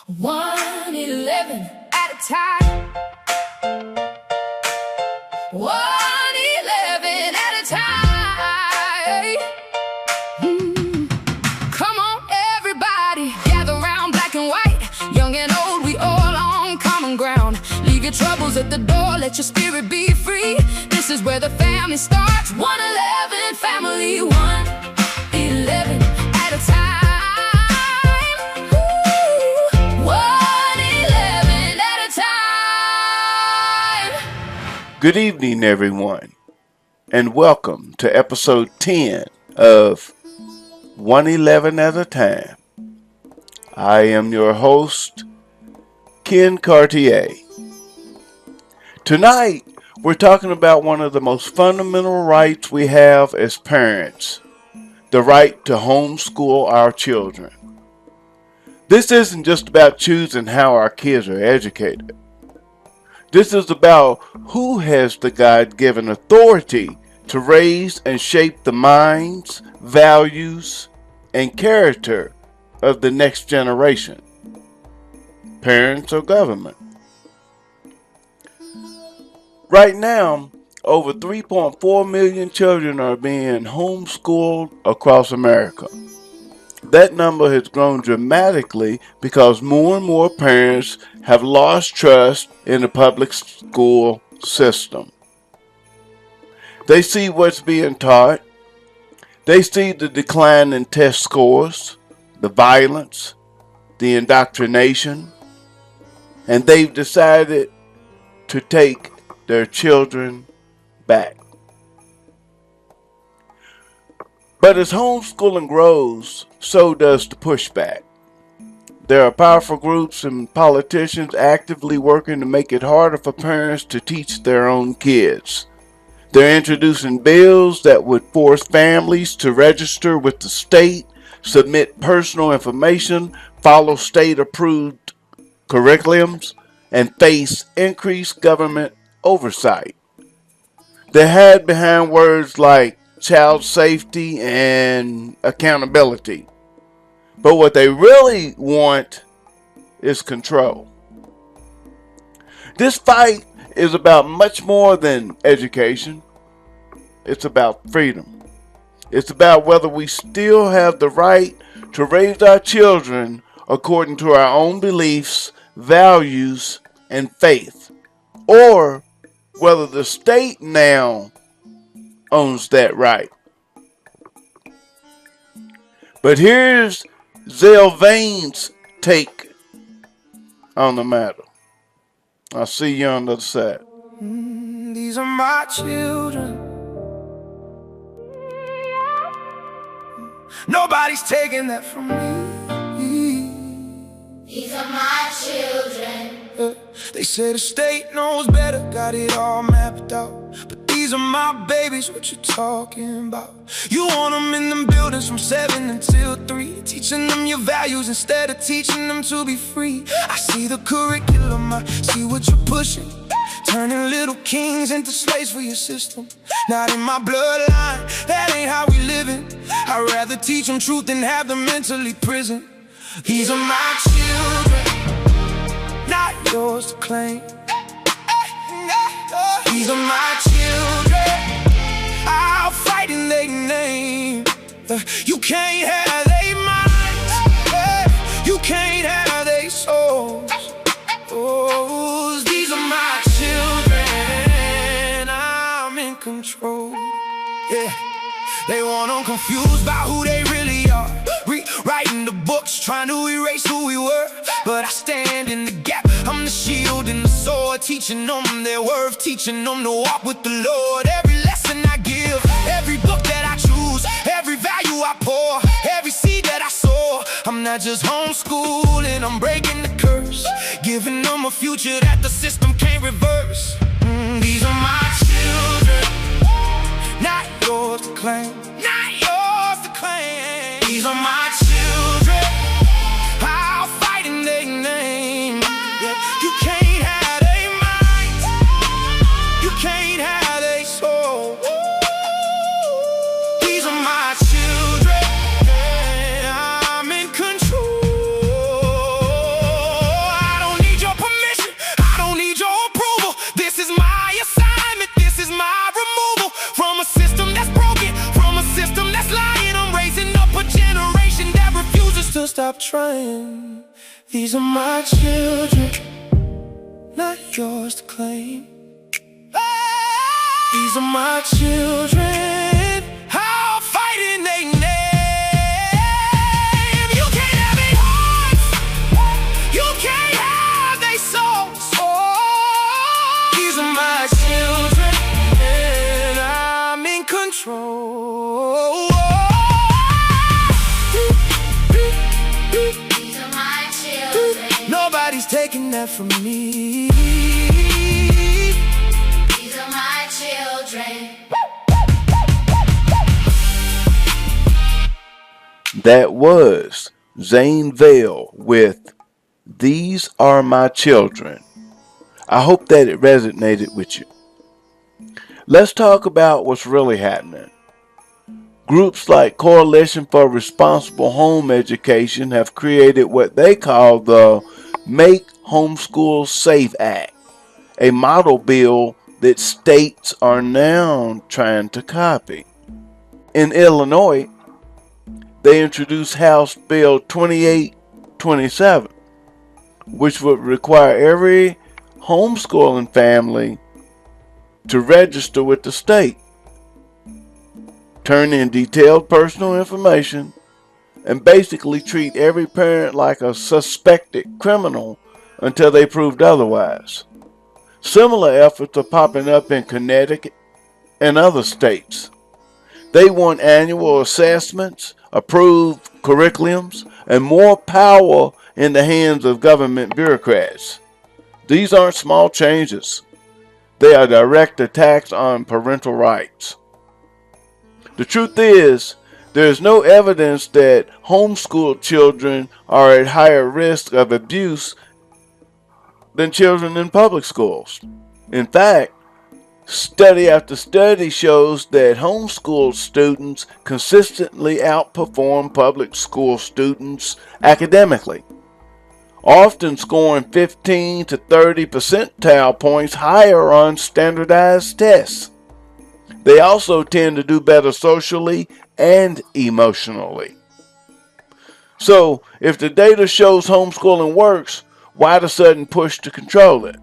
111 at a time. 111 at a time. Come on, everybody, gather round, black and white, young and old, we all on common ground. Leave your troubles at the door, let your spirit be free. This is where the family starts. 111 family, 111 at a time. Good evening, everyone, and welcome to episode 10 of 111 at a Time. I am your host, Ken Cartier. Tonight, we're talking about one of the most fundamental rights we have as parents, the right to homeschool our children. This isn't just about choosing how our kids are educated. This is about who has the God-given authority to raise and shape the minds, values, and character of the next generation, parents or government. Right now, over 3.4 million children are being homeschooled across America. That number has grown dramatically because more and more parents have lost trust in the public school system. They see what's being taught. They see the decline in test scores, the violence, the indoctrination, and they've decided to take their children back. But as homeschooling grows, so does the pushback. There are powerful groups and politicians actively working to make it harder for parents to teach their own kids. They're introducing bills that would force families to register with the state, submit personal information, follow state-approved curriculums, and face increased government oversight. They hide behind words like child safety and accountability. But what they really want is control. This fight is about much more than education. It's about freedom. It's about whether we still have the right to raise our children according to our own beliefs, values, and faith, or whether the state now owns that right. But here's Zell Vane's take on the matter. I'll see you on the other side. These are my children. Nobody's taking that from me. These are my children. They say the state knows better, got it all mapped out. But these are my babies, what you talking about? You want them in them buildings from 7 until 3, teaching them your values instead of teaching them to be free. I see the curriculum, I see what you're pushing, turning little kings into slaves for your system. Not in my bloodline, that ain't how we living. I'd rather teach them truth than have them mentally prison. These are my children, not yours to claim. These are my children, I'll fight in their name. You can't have their minds, you can't have their souls. Oh, these are my children, I'm in control. Yeah, they want them confused about who they really are, rewriting the books, trying to erase who we were. But I stand in the gap, I'm the shield and the sword, teaching them their worth, teaching them to walk with the Lord. Every lesson I give, every book that I choose, every value I pour, every seed that I sow. I'm not just homeschooling, I'm breaking the curse, giving them a future that the system can't reverse. These are my children, not yours to claim, not yours to claim. These are my children, I'll fight in their name. Yeah, you can't have their minds, you can't have their soul. These are my children, I'm in control. trying. These are my children, not yours to claim. These are my children, I'll fight in their name. You can't have their hearts, you can't have their souls. These are my children, and I'm in control. These are my children. Nobody's taking that from me. These are my children. That was Zane Vale with These Are My Children. I hope that it resonated with you. Let's talk about what's really happening. Groups like Coalition for Responsible Home Education have created what they call the Make Homeschool Safe Act, a model bill that states are now trying to copy. In Illinois, they introduced House Bill 2827, which would require every homeschooling family to register with the state, turn in detailed personal information, and basically treat every parent like a suspected criminal until they proved otherwise. Similar efforts are popping up in Connecticut and other states. They want annual assessments, approved curriculums, and more power in the hands of government bureaucrats. These aren't small changes. They are direct attacks on parental rights. The truth is, there is no evidence that homeschooled children are at higher risk of abuse than children in public schools. In fact, study after study shows that homeschooled students consistently outperform public school students academically, often scoring 15 to 30 percentile points higher on standardized tests. They also tend to do better socially and emotionally. So, if the data shows homeschooling works, why the sudden push to control it?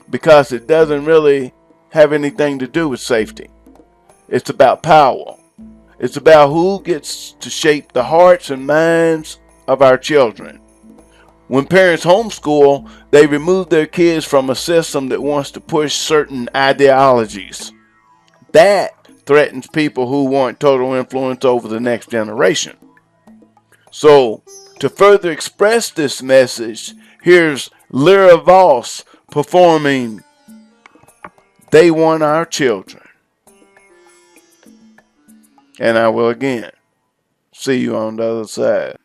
Because it doesn't really have anything to do with safety. It's about power. It's about who gets to shape the hearts and minds of our children. When parents homeschool, they remove their kids from a system that wants to push certain ideologies. That threatens people who want total influence over the next generation. So, to further express this message, here's Lyra Voss performing They Want Our Children. And I will again see you on the other side.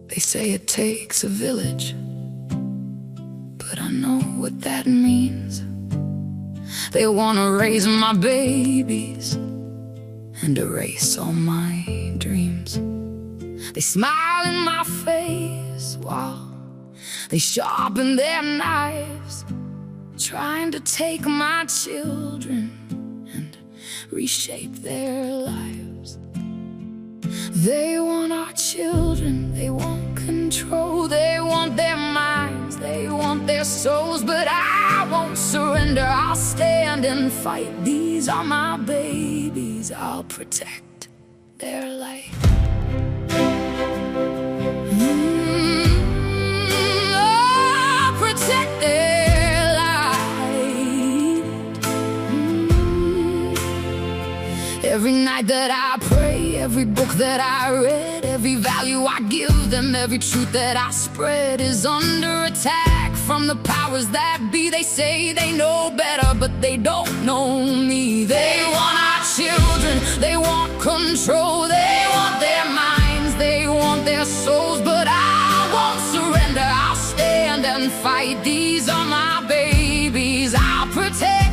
They say it takes a village, but I know what that means. They wanna raise my babies and erase all my dreams. They smile in my face while they sharpen their knives, trying to take my children and reshape their lives. They want our children, they want control, they want their minds, they want their souls, but I won't surrender. I'll stand and fight. These are my babies, I'll protect their life. I'll protect their life. Every night that I pray, every book that I read, every value I give them, every truth that I spread is under attack from the powers that be. They say they know better, but they don't know me. They want our children, they want control, they want their minds, they want their souls, but I won't surrender. I'll stand and fight. These are my babies, I'll protect.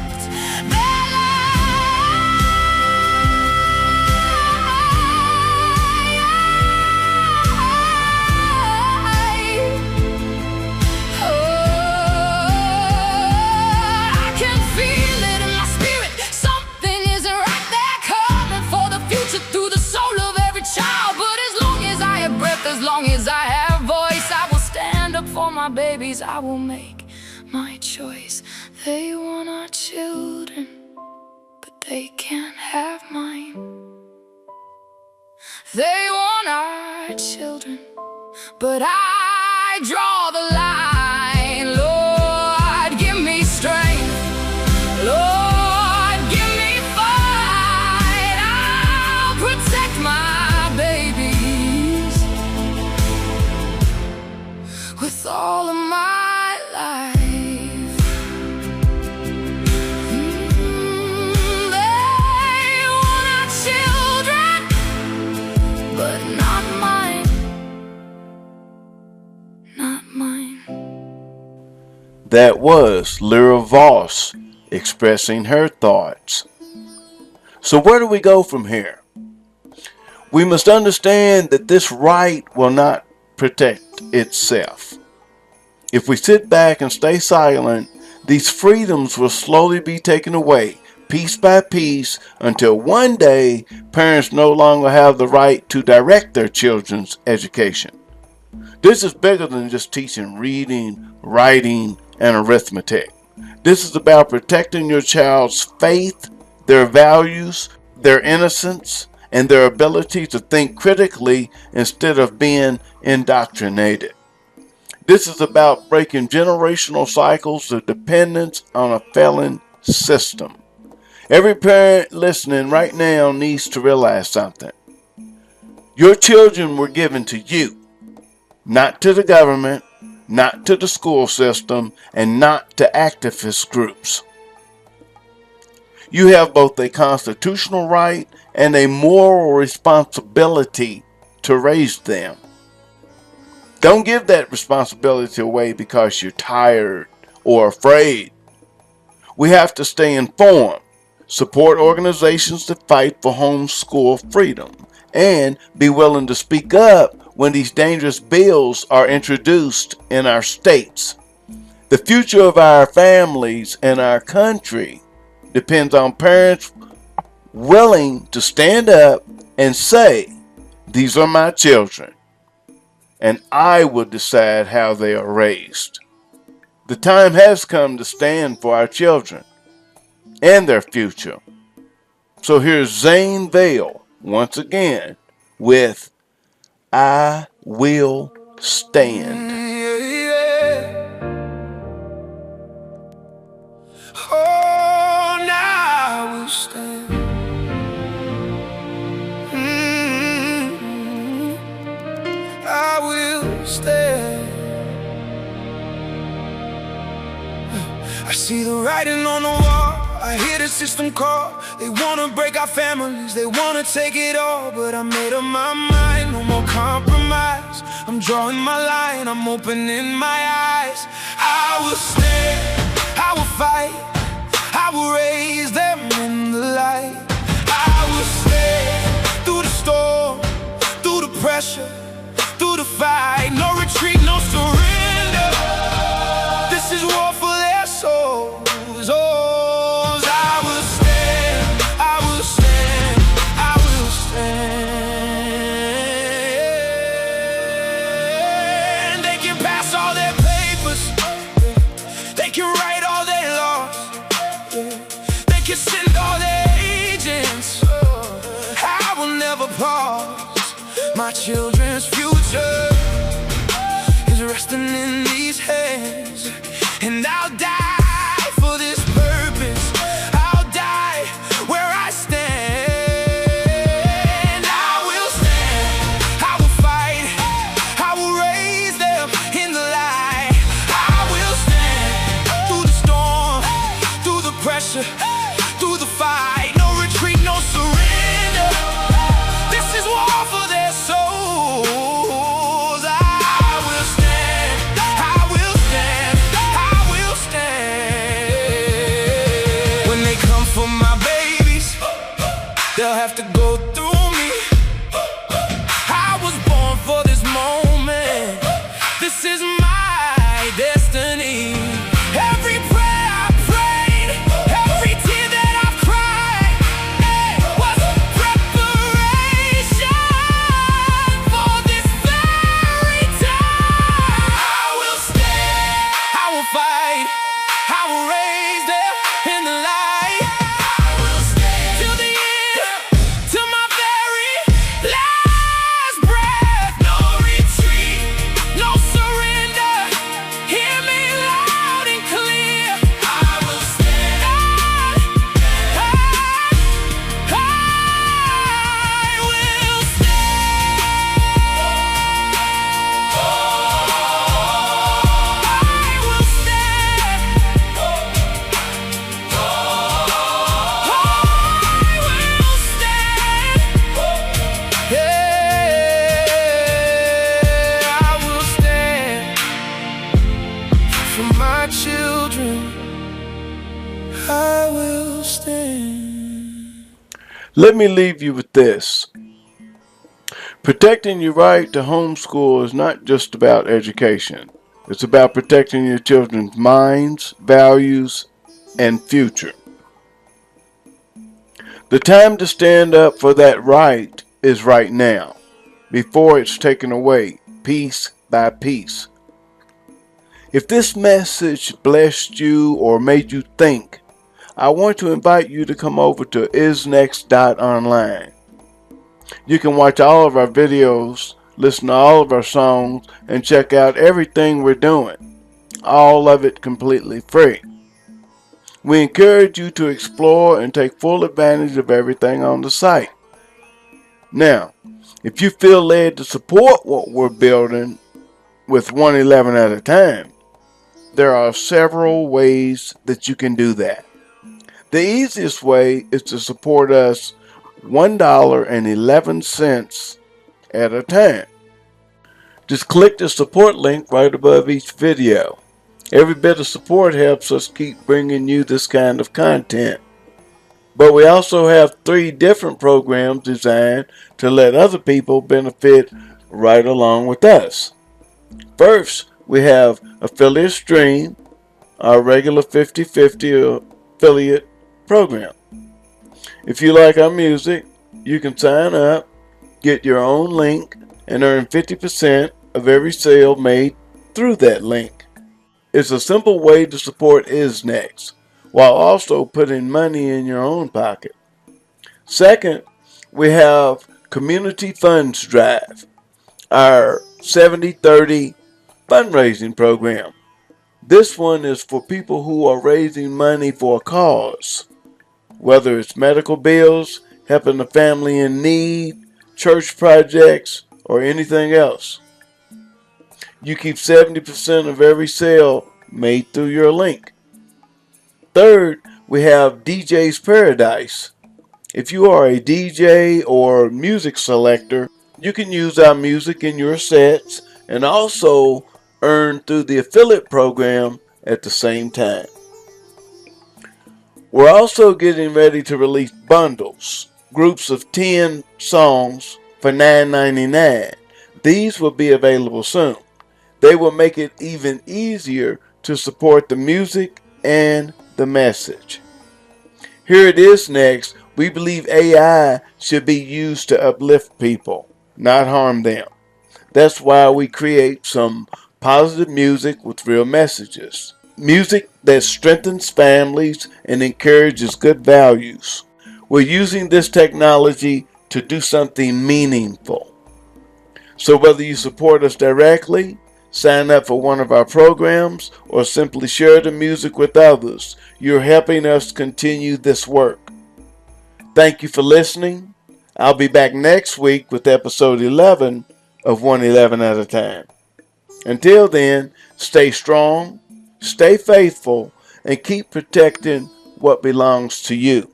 for my babies, I will make my choice. They want our children, but they can't have mine. They want our children, but I draw the line. Lord, give me strength. Lord, give me fight. I'll protect my babies with all of my life. They want our children, but not mine. Not mine. That was Lyra Voss expressing her thoughts. So where do we go from here? We must understand that this right will not protect itself. If we sit back and stay silent, these freedoms will slowly be taken away, piece by piece, until one day parents no longer have the right to direct their children's education. This is bigger than just teaching reading, writing, and arithmetic. This is about protecting your child's faith, their values, their innocence, and their ability to think critically instead of being indoctrinated. This is about breaking generational cycles of dependence on a failing system. Every parent listening right now needs to realize something. Your children were given to you, not to the government, not to the school system, and not to activist groups. You have both a constitutional right and a moral responsibility to raise them. Don't give that responsibility away because you're tired or afraid. We have to stay informed, support organizations that fight for homeschool freedom, and be willing to speak up when these dangerous bills are introduced in our states. The future of our families and our country depends on parents willing to stand up and say, "These are my children, and I will decide how they are raised." The time has come to stand for our children and their future. So here's Zane Vale once again with I Will Stand. Oh, now I will stand. I will stand. I see the writing on the wall. I hear the system call. They wanna break our families, they wanna take it all. But I made up my mind, no more compromise. I'm drawing my line, I'm opening my eyes. I will stand, I will fight, I will raise them in the light. I will stand through the storm, through the pressure, through the fight. No retreat, no surrender. This is war for their souls. My children's future is resting in these hands, and I'll die for this purpose. I'll die where I stand. I will stand, I will fight, I will raise them in the light. I will stand through the storm, through the pressure, through the fight. No retreat, no surrender. This is war for their souls. I will stand, I will stand, I will stand. When they come for my babies, they'll have to go through me. I was born for this moment. This is my destiny. Every prayer I prayed, every tear will raise them in the light. I will stand till the end, till my very last breath. No retreat, no surrender. Hear me loud and clear. I will stand. I will my children, I will stand. Let me leave you with this. Protecting your right to homeschool is not just about education. It's about protecting your children's minds, values, and future. The time to stand up for that right is right now, before it's taken away, piece by piece. If this message blessed you or made you think, I want to invite you to come over to ISNEX.online. You can watch all of our videos, listen to all of our songs, and check out everything we're doing. All of it completely free. We encourage you to explore and take full advantage of everything on the site. Now, if you feel led to support what we're building with 111 at a time, there are several ways that you can do that. The easiest way is to support us $1.11 at a time. Just click the support link right above each video. Every bit of support helps us keep bringing you this kind of content. But we also have 3 different programs designed to let other people benefit right along with us. First, we have Affiliate Stream, our regular 50/50 affiliate program. If you like our music, you can sign up, get your own link, and earn 50% of every sale made through that link. It's a simple way to support ISNEX, while also putting money in your own pocket. Second, we have Community Funds Drive, our 70/30 fundraising program. This one is for people who are raising money for a cause, whether it's medical bills, helping a family in need, church projects, or anything else. You keep 70% of every sale made through your link. Third, we have DJ's Paradise. If you are a DJ or music selector, you can use our music in your sets and also earn through the affiliate program at the same time. We're also getting ready to release bundles, groups of 10 songs for $9.99. These will be available soon. They will make it even easier to support the music and the message. Here it is next. We believe AI should be used to uplift people, not harm them. That's why we create some positive music with real messages. Music that strengthens families and encourages good values. We're using this technology to do something meaningful. So whether you support us directly, sign up for one of our programs, or simply share the music with others, you're helping us continue this work. Thank you for listening. I'll be back next week with episode 11 of 111 at a time. Until then, stay strong, stay faithful, and keep protecting what belongs to you.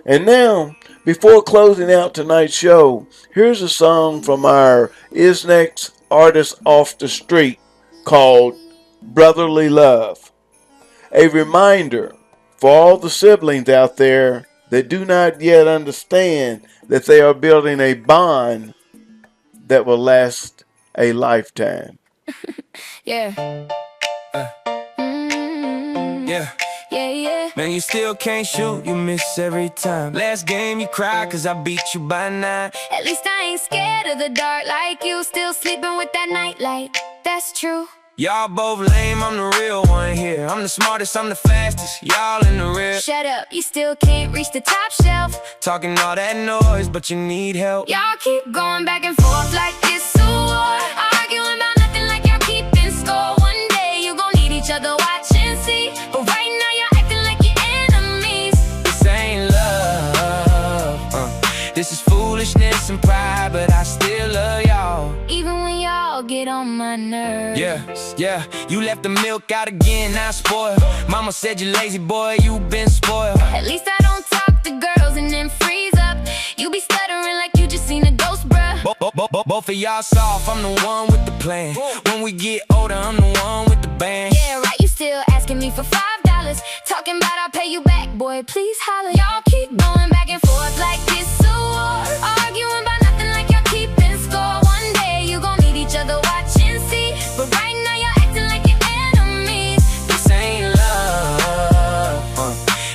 And now, before closing out tonight's show, here's a song from our ISNEX artist off the street called Brotherly Love. A reminder for all the siblings out there that do not yet understand that they are building a bond that will last a lifetime. Yeah. Yeah. Yeah. Man, you still can't shoot, you miss every time. Last game you cried cause I beat you by 9. At least I ain't scared of the dark like you. Still sleeping with that nightlight. That's true. Y'all both lame, I'm the real one here. I'm the smartest, I'm the fastest, y'all in the rear. Shut up, you still can't reach the top shelf. Talking all that noise, but you need help. Y'all keep going back and forth like it's a war. Arguing about nothing like y'all keeping score. One day you gon' need each other, watch and see. But right now you're acting like you're enemies. This ain't love, this is foolishness and pride, but I still love y'all. Even when y'all get on my nerves. Yeah, you left the milk out again, now spoiled. Mama said you lazy boy, you been spoiled. At least I don't talk to girls and then freeze up. You be stuttering like you just seen a ghost, bruh. Both of y'all soft, I'm the one with the plan. When we get older, I'm the one with the band. Yeah, right, you still asking me for $5. Talking about I'll pay you back, boy, please holler. Y'all keep going back and forth like it's a war. Arguing about nothing like y'all keeping score. One day you gon' need each other, watch and see. But right now you're acting like you're enemies. This ain't love,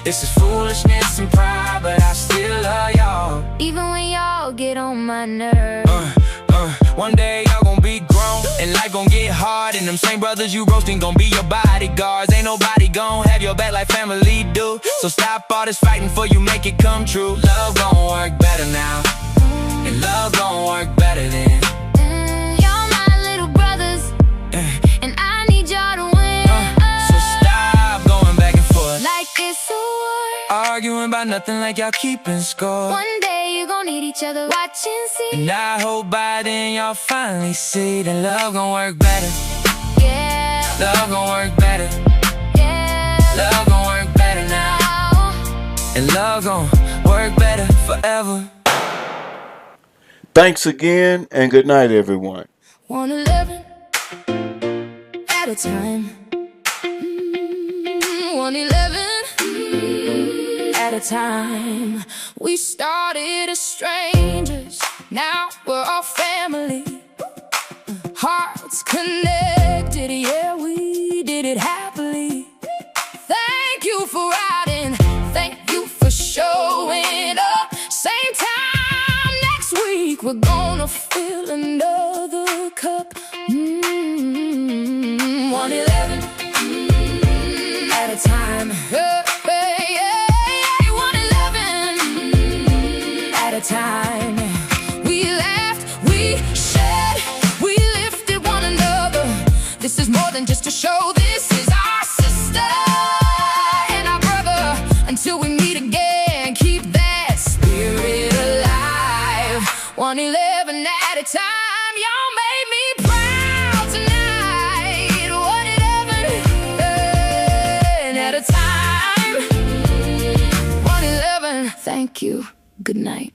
this is foolishness and pride, but I still love y'all. Even when y'all get on my nerves. One day y'all gon' be grown, and life gon' get hard, and them same brothers you roasting gon' be your bodyguards. Ain't nobody gon' have your back like family do. So stop all this fighting for you make it come true. Love gon' work better now, and love gon' work better then. Y'all my little brothers, and I need y'all to win. So stop going back and forth like it's a war. Arguing about nothing like y'all keeping score. One day you gon' need each other, watch and see. And I hope by then y'all finally see that love gon' work better. Yeah, Love gon' work better. yeah, Love gon' work better now. And love gon' work better forever. Thanks again, and good night, everyone. 111 at a time. 111 at a time. We started as strangers, now we're all family. Hearts connected, yeah, we did it happily. Thank you for riding, thank you for showing up. Same time next week, we're gonna fill another cup. 111 at a time. 111 at a time. We laughed, we shared, we lifted one another. This is more than just a show, this is our sister and our brother. Until we meet again, keep that spirit alive. 111 at a time, y'all made me proud tonight. 111 at a time. 111, thank you, good night.